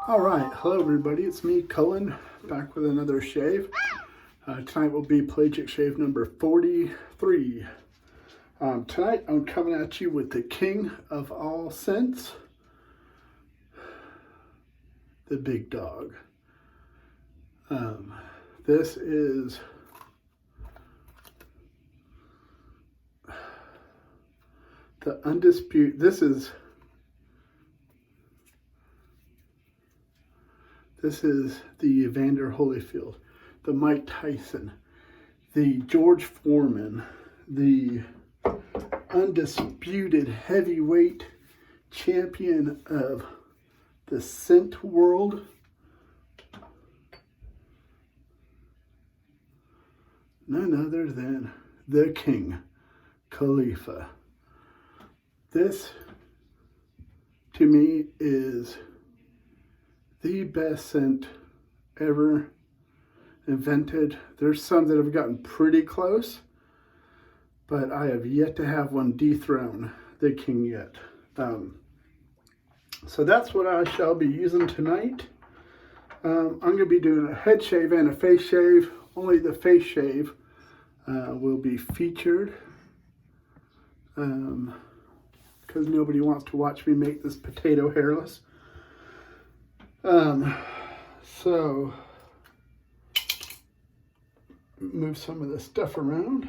All right, hello everybody, it's me, Cullen, back with another shave. Tonight will be pelagic shave number 43. Tonight I'm coming at you with the king of all scents, the big dog. This is the undisputed, this is the Evander Holyfield, the Mike Tyson, the George Foreman, the undisputed heavyweight champion of the scent world. None other than the King, Khalifa. This, to me, is the best scent ever invented. There's some that have gotten pretty close, but I have yet to have one dethrone the king yet. So that's what I shall be using tonight. I'm going to be doing a head shave and a face shave. Only the face shave will be featured because nobody wants to watch me make this potato hairless. So move some of this stuff around.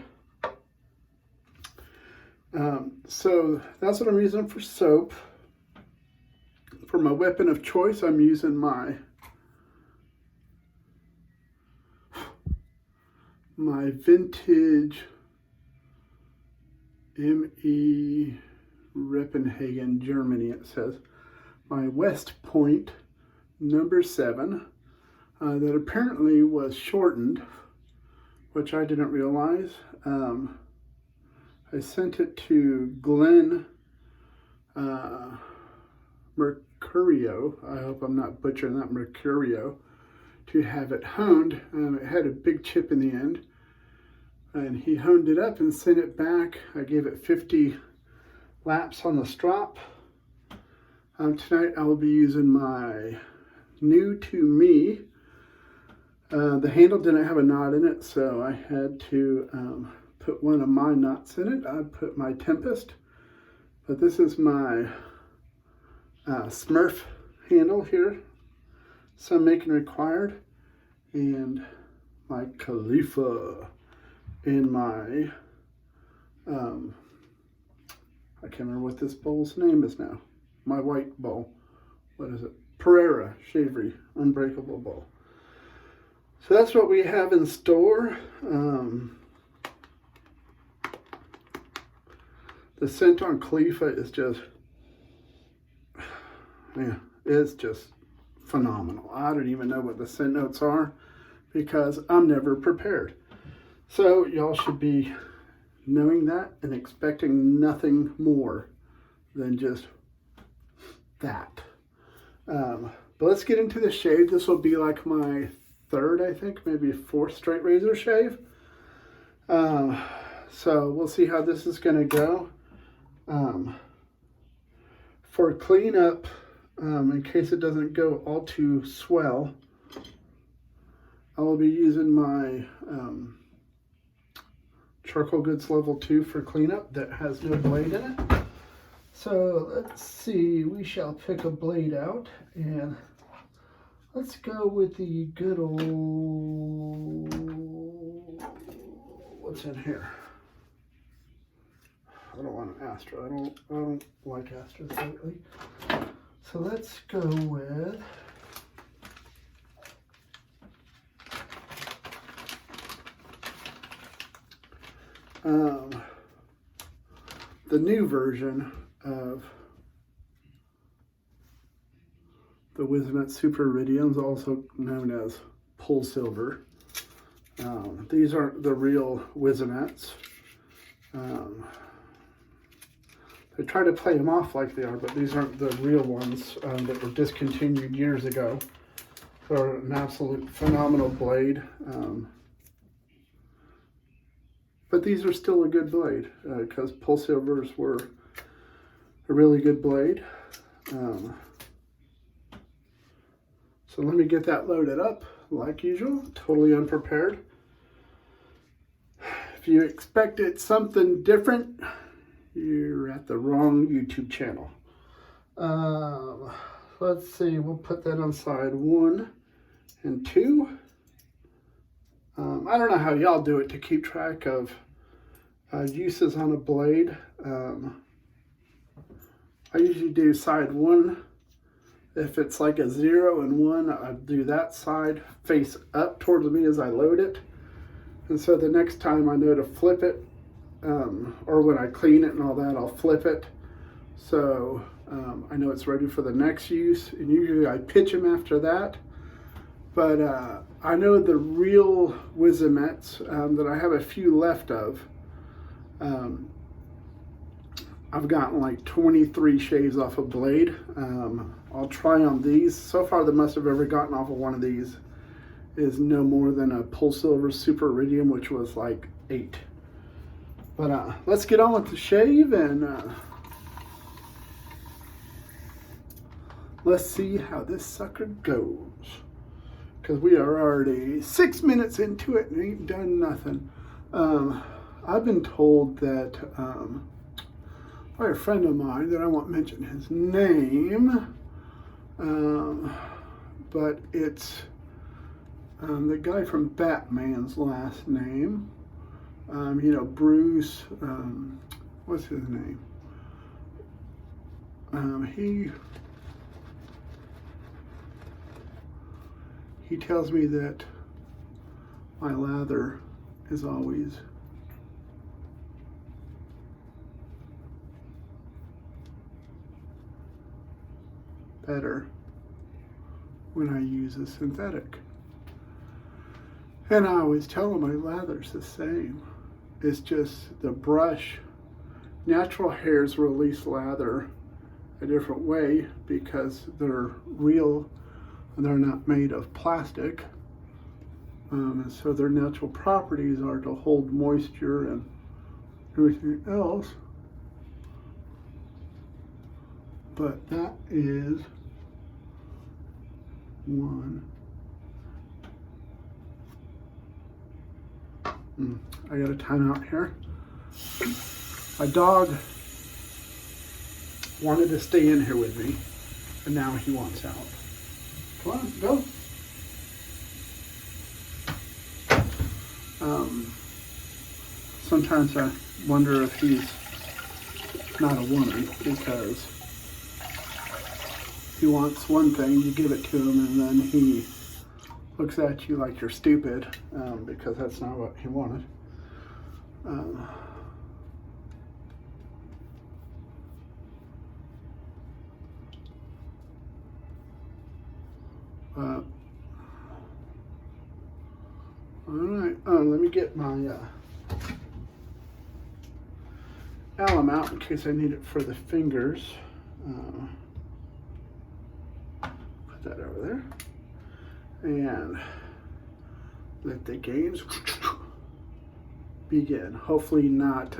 So that's what I'm using for soap. For my weapon of choice, I'm using my vintage M.E. Rippenhagen, Germany, it says. My West Point number 7 that apparently was shortened, which I didn't realize. I sent it to Glenn Mercurio, I hope I'm not butchering that, Mercurio, to have it honed. It had a big chip in the end, and he honed it up and sent it back. I gave it 50 laps on the strop. Tonight I will be using my new to me. The handle didn't have a knot in it, so I had to put one of my knots in it. I put my Tempest, but this is my Smurf handle here, some making required, and my Khalifa in my I can't remember what this bowl's name is now. My white bowl. What is it? Perera Shavery Unbreakable Bowl. So that's what we have in store. The scent on Khalifa is just, man, it's just phenomenal. I don't even know what the scent notes are because I'm never prepared. So y'all should be knowing that and expecting nothing more than just that. But let's get into the shave. This will be like my third, I think, maybe fourth straight razor shave. So we'll see how this is going to go. For cleanup, in case it doesn't go all too swell, I will be using my Charcoal Goods Level 2 for cleanup that has no blade in it. So let's see, we shall pick a blade out and let's go with the good old, what's in here? I don't want an Astra. I don't like Astras lately. So let's go with the new version of the Wizenut Super Iridiums, also known as Pull Silver. These aren't the real Wizenuts. They try to play them off like they are, but these aren't the real ones that were discontinued years ago. They're an absolute phenomenal blade. But these are still a good blade because Pull Silvers were a really good blade. So let me get that loaded up like usual, totally unprepared. If you expected something different, you're at the wrong YouTube channel. Let's see, we'll put that on side 1 and 2. I don't know how y'all do it to keep track of uses on a blade. I usually do side 1. If it's like a 0 and 1, I do that side face up towards me as I load it. And so the next time I know to flip it, or when I clean it and all that, I'll flip it. So I know it's ready for the next use. And usually I pitch them after that. But I know the real Wizamettes that I have a few left of, I've gotten like 23 shaves off a blade. I'll try on these. So far, the most I've ever gotten off of one of these is no more than a Polsilver Super Iridium, which was like 8. But let's get on with the shave and let's see how this sucker goes. Because we are already 6 minutes into it and ain't done nothing. I've been told that by a friend of mine that I won't mention his name, but it's the guy from Batman's last name. You know, Bruce, what's his name? He tells me that my lather is always better when I use a synthetic. And I always tell him my lather's the same. It's just the brush. Natural hairs release lather a different way because they're real and they're not made of plastic. And so their natural properties are to hold moisture and everything else. But that is one. I got a timeout here. My dog wanted to stay in here with me, and now he wants out. Come on, go. Sometimes I wonder if he's not a woman, because he wants one thing, you give it to him, and then he looks at you like you're stupid, because that's not what he wanted. All right, let me get my alum out in case I need it for the fingers. Put that over there. And let the games begin. Hopefully not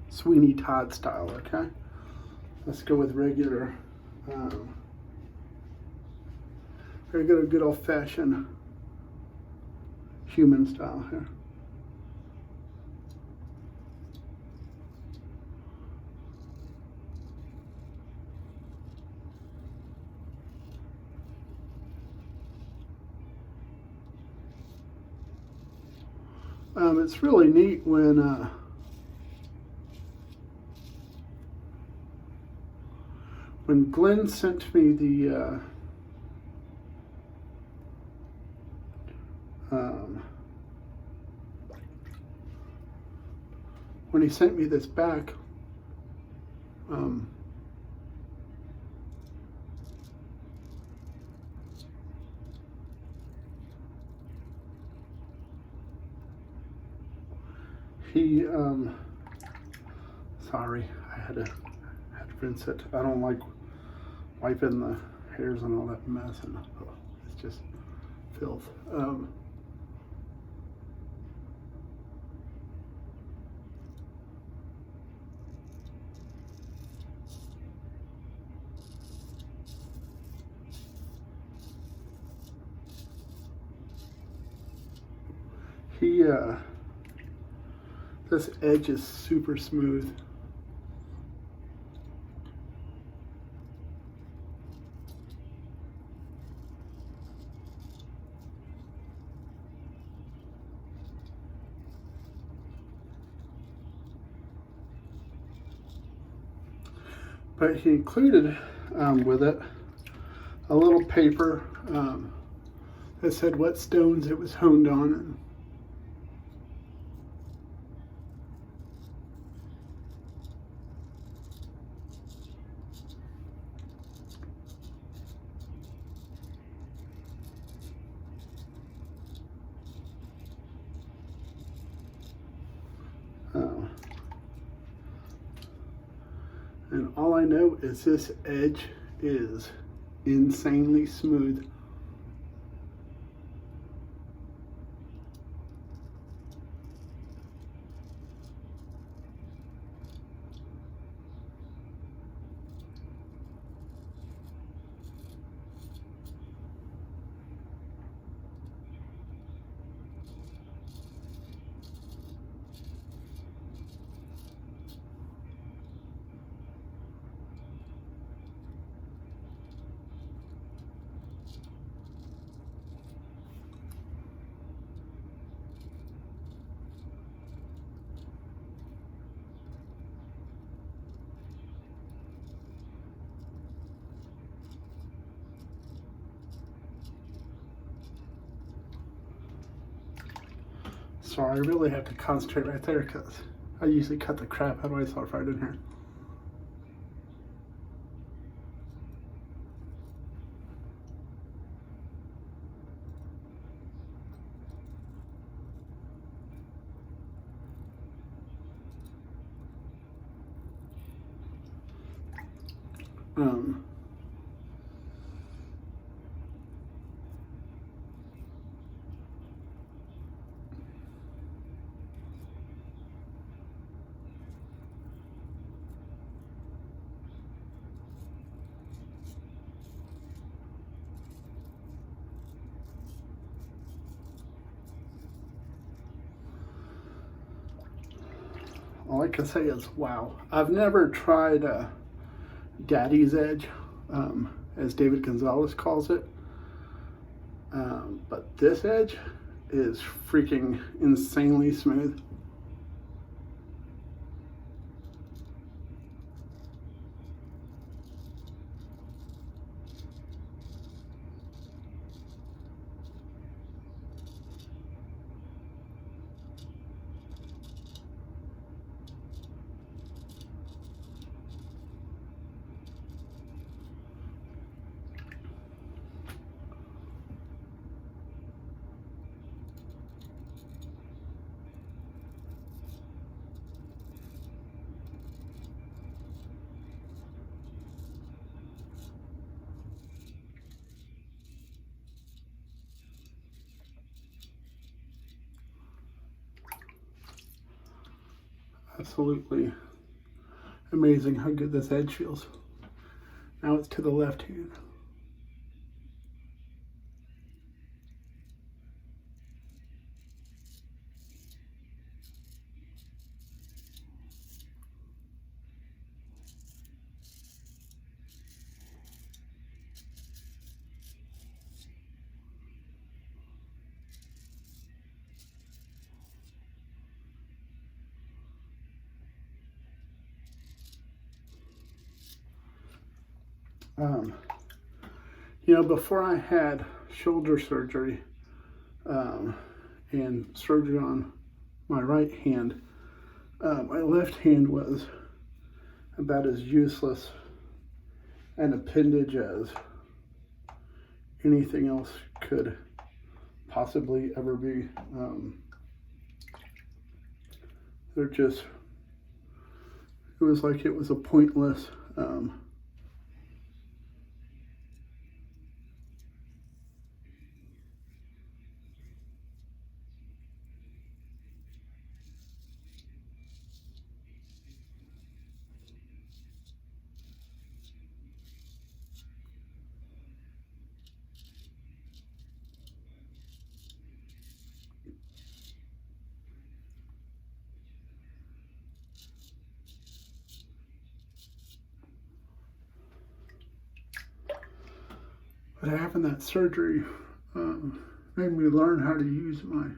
Sweeney Todd style, okay? Let's go with regular, good old-fashioned human style here. It's really neat when Glenn sent me the when he sent me this back, he sorry, I had to rinse it. I don't like wiping the hairs and all that mess, and it's just filth. this edge is super smooth. But he included with it a little paper that said what stones it was honed on. And all I know is this edge is insanely smooth. So I really have to concentrate right there because I usually cut the crap out of myself right in here. All I can say is, wow. I've never tried Daddy's Edge, as David Gonzalez calls it. But this edge is freaking insanely smooth. Absolutely amazing how good this edge feels. Now it's to the left hand. You know, before I had shoulder surgery and surgery on my right hand, my left hand was about as useless an appendage as anything else could possibly ever be. It was like it was a pointless But having that surgery made me learn how to use my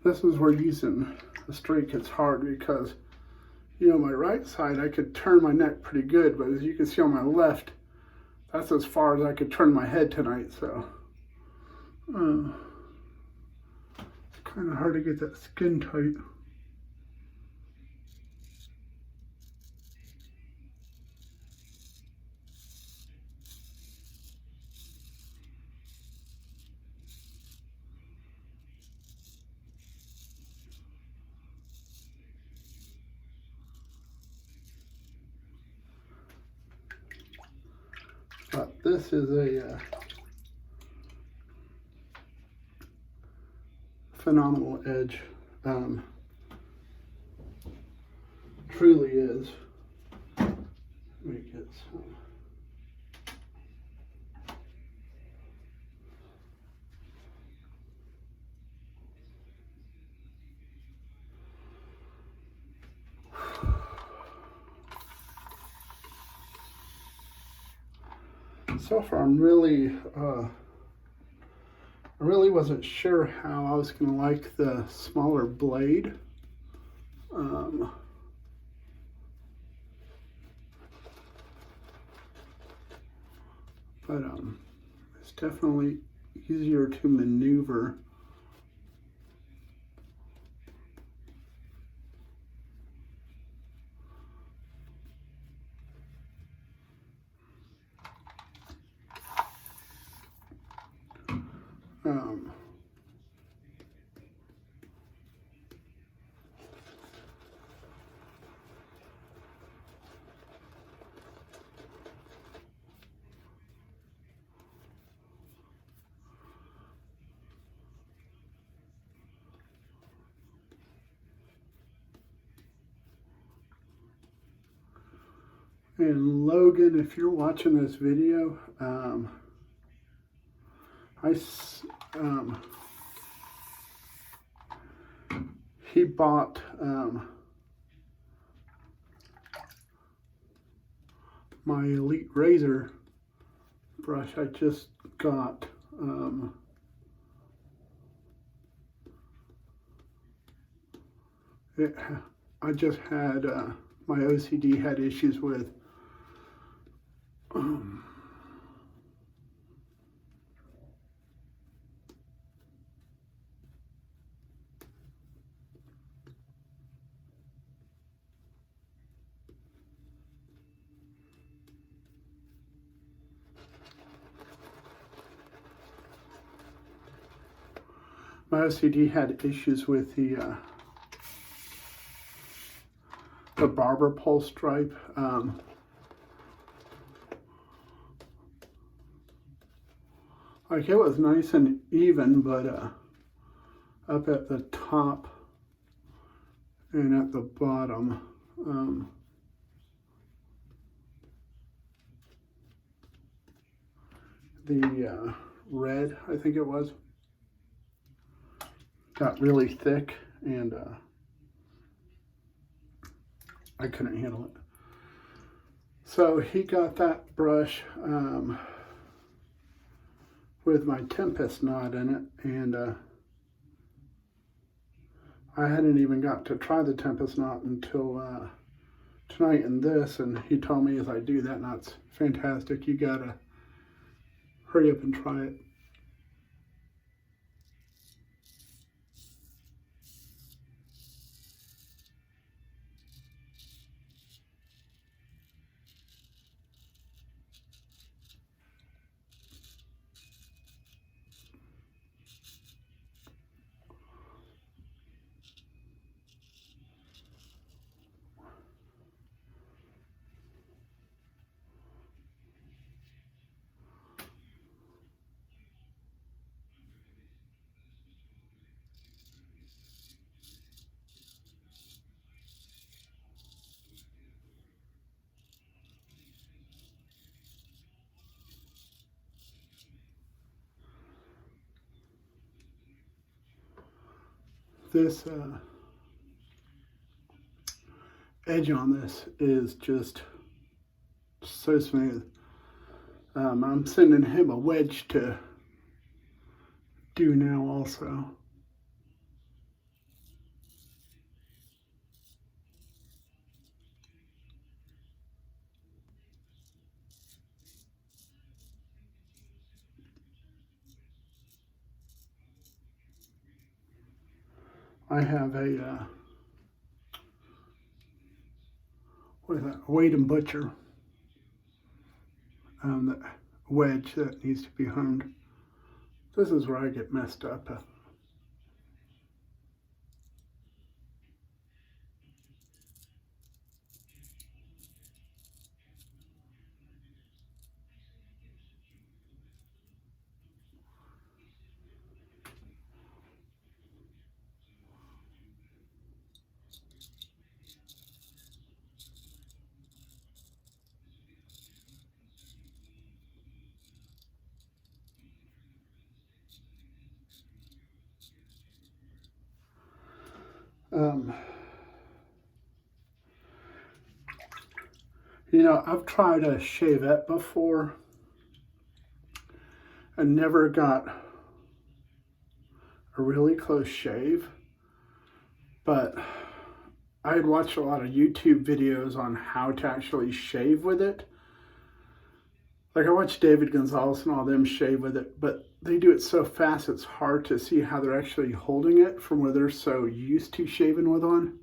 this is where using a straight gets hard because, you know, my right side, I could turn my neck pretty good, but as you can see on my left, that's as far as I could turn my head tonight, so it's kind of hard to get that skin tight. But this is a phenomenal edge. Truly is. Let me get some. So far, I really wasn't sure how I was going to like the smaller blade. But it's definitely easier to maneuver. And Logan, if you're watching this video, he bought my Elite Razor brush I just got. I just had, my OCD had issues with my OCD had issues with the barber pole stripe. Like it was nice and even, but up at the top and at the bottom, the red, I think it was, got really thick, and I couldn't handle it. So he got that brush with my Tempest knot in it, and I hadn't even got to try the Tempest knot until tonight in this, and he told me as I do that knot's fantastic, you gotta hurry up and try it. This edge on this is just so smooth. I'm sending him a wedge to do now also. I have a what is that? Weight and Butcher the wedge that needs to be honed. This is where I get messed up. You know, I've tried a shavette before and never got a really close shave, but I had watched a lot of YouTube videos on how to actually shave with it. Like I watched David Gonzalez and all them shave with it, but they do it so fast it's hard to see how they're actually holding it from where they're so used to shaving with one.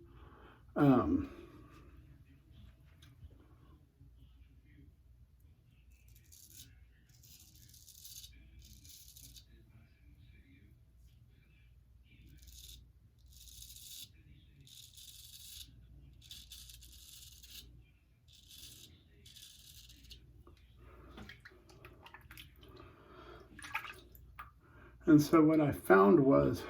And so what I found was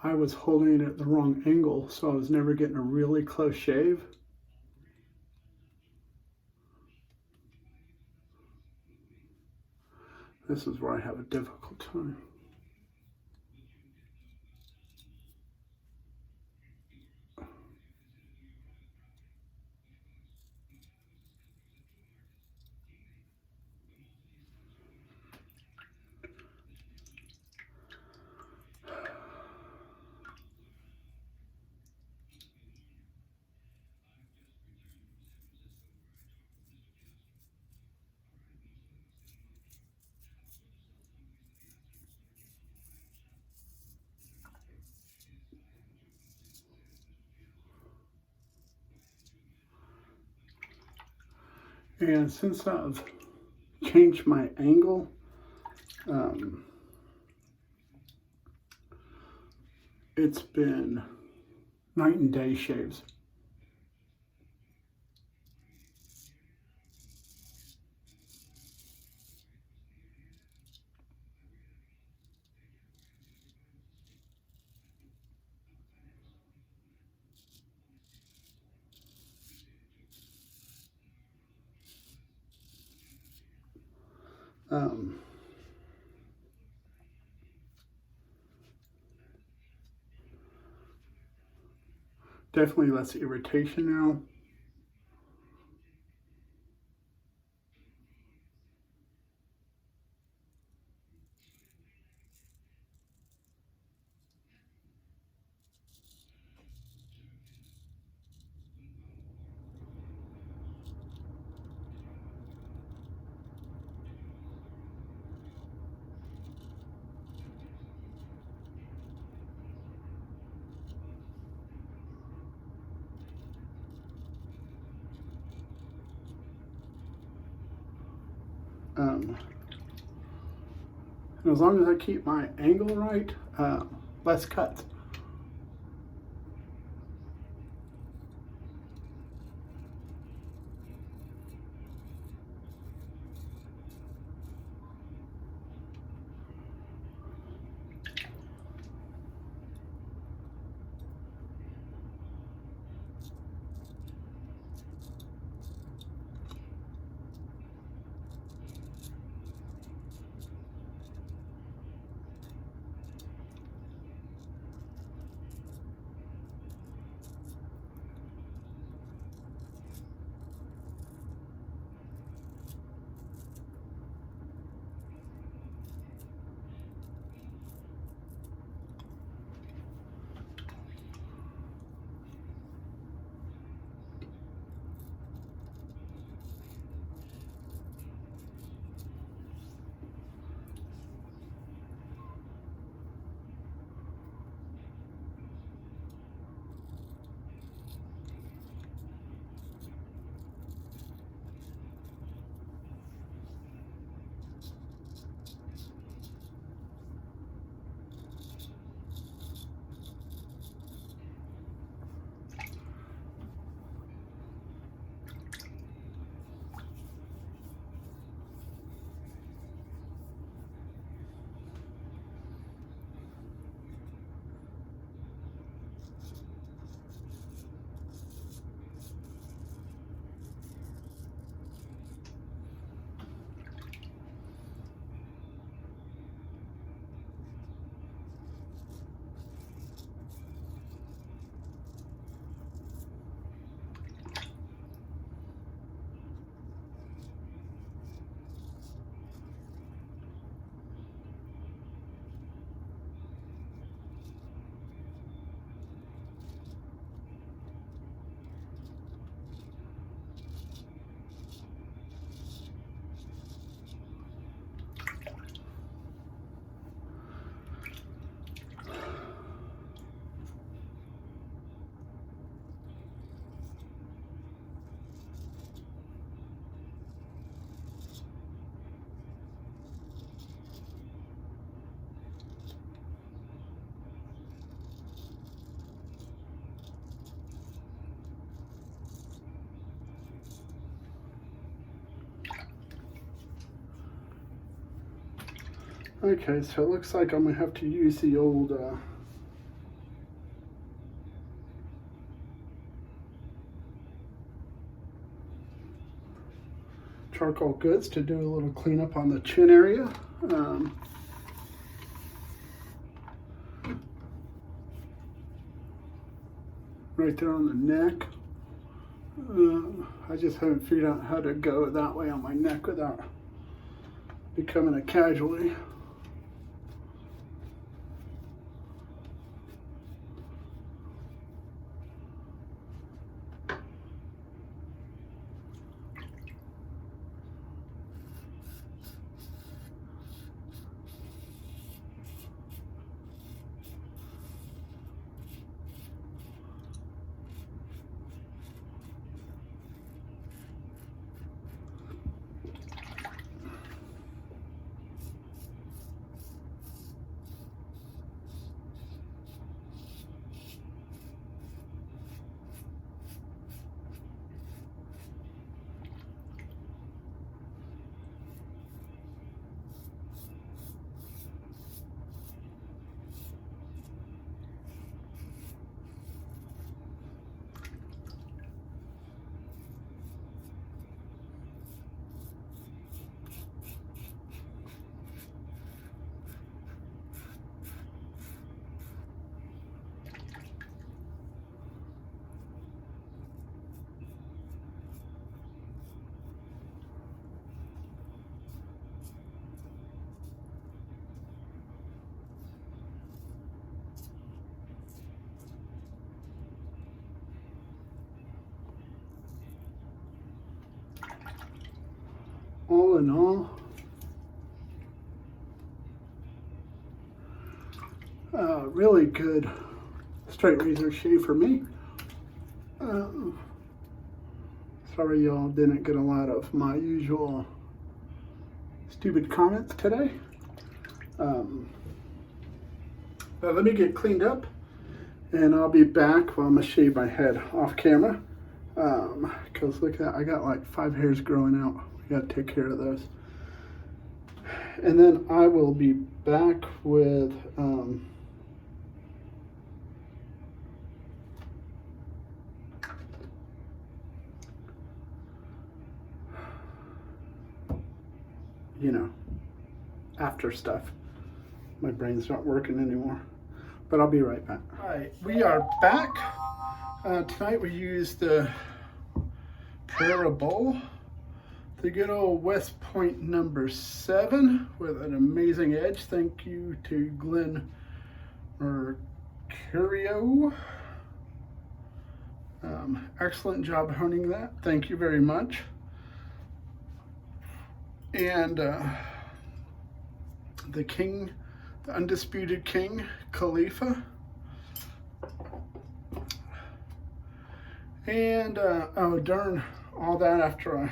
I was holding it at the wrong angle, so I was never getting a really close shave. This is where I have a difficult time. And since I've changed my angle, it's been night and day shaves. Definitely less irritation now. And as long as I keep my angle right, less cuts. Okay, so it looks like I'm gonna have to use the old charcoal goods to do a little cleanup on the chin area. Right there on the neck. I just haven't figured out how to go that way on my neck without becoming a casualty. All in all, really good straight razor shave for me. Sorry y'all didn't get a lot of my usual stupid comments today. But let me get cleaned up and I'll be back. Well, I'm gonna shave my head off camera. Because look at that, I got like 5 hairs growing out. We gotta take care of those. And then I will be back with you know, after stuff. My brain's not working anymore, but I'll be right back. All right, we are back. Tonight we used the Perera bowl, the good old West Point number 7 with an amazing edge. Thank you to Glenn Mercurio. Excellent job honing that. Thank you very much. And the king, the undisputed king, Khalifa. And oh darn, all that after I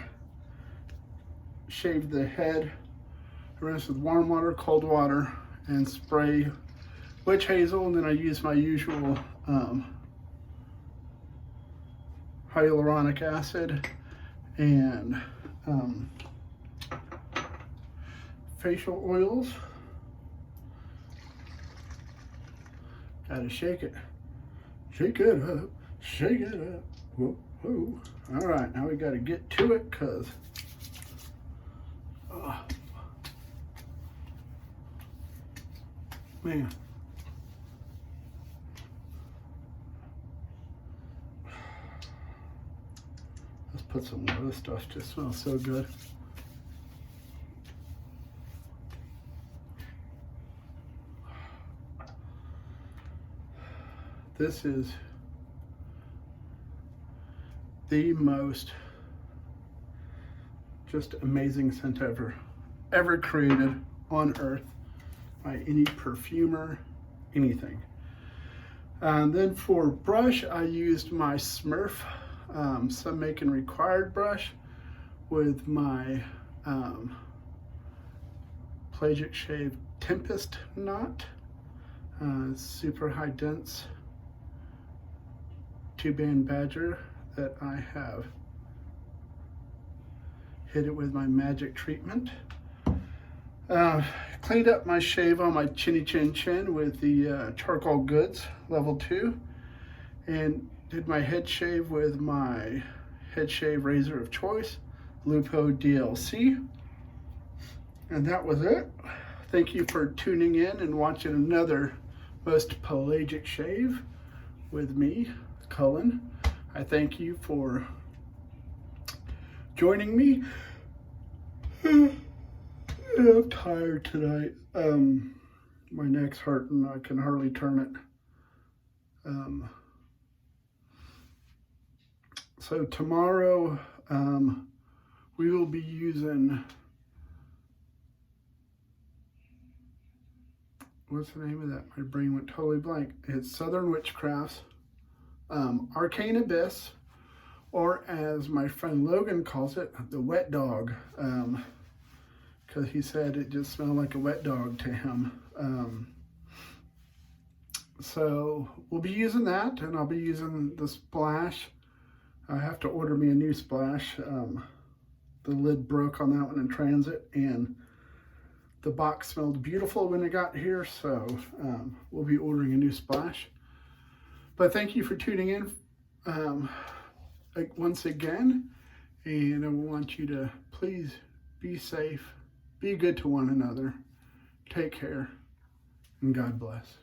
shaved the head, I rinse with warm water, cold water, and spray witch hazel, and then I use my usual hyaluronic acid and facial oils. Gotta shake it. Shake it up. Shake it up. Whoa, whoa. All right, now we gotta get to it, cause man. Let's put some more of this stuff. Just smells so good. This is the most just amazing scent ever created on earth by any perfumer, anything. And then for brush, I used my Smurf Some Making Required brush with my Pelagic Shave Tempest knot, super high dense 2-band badger that I have hit it with my magic treatment. Cleaned up my shave on my chinny chin chin with the Charcoal Goods level 2, and did my head shave with my head shave razor of choice, Lupo DLC. And that was it. Thank you for tuning in and watching another Most Pelagic Shave with me, Cullen. I thank you for joining me. I'm tired tonight. My neck's hurting. I can hardly turn it. So tomorrow, we will be using, what's the name of that? My brain went totally blank. It's Southern Witchcraft's Arcane Abyss, or as my friend Logan calls it, the wet dog. Because he said it just smelled like a wet dog to him. So we'll be using that, and I'll be using the splash. I have to order me a new splash. The lid broke on that one in transit, and the box smelled beautiful when it got here, so we'll be ordering a new splash. But thank you for tuning in once again, and I want you to please be safe, be good to one another, take care, and God bless.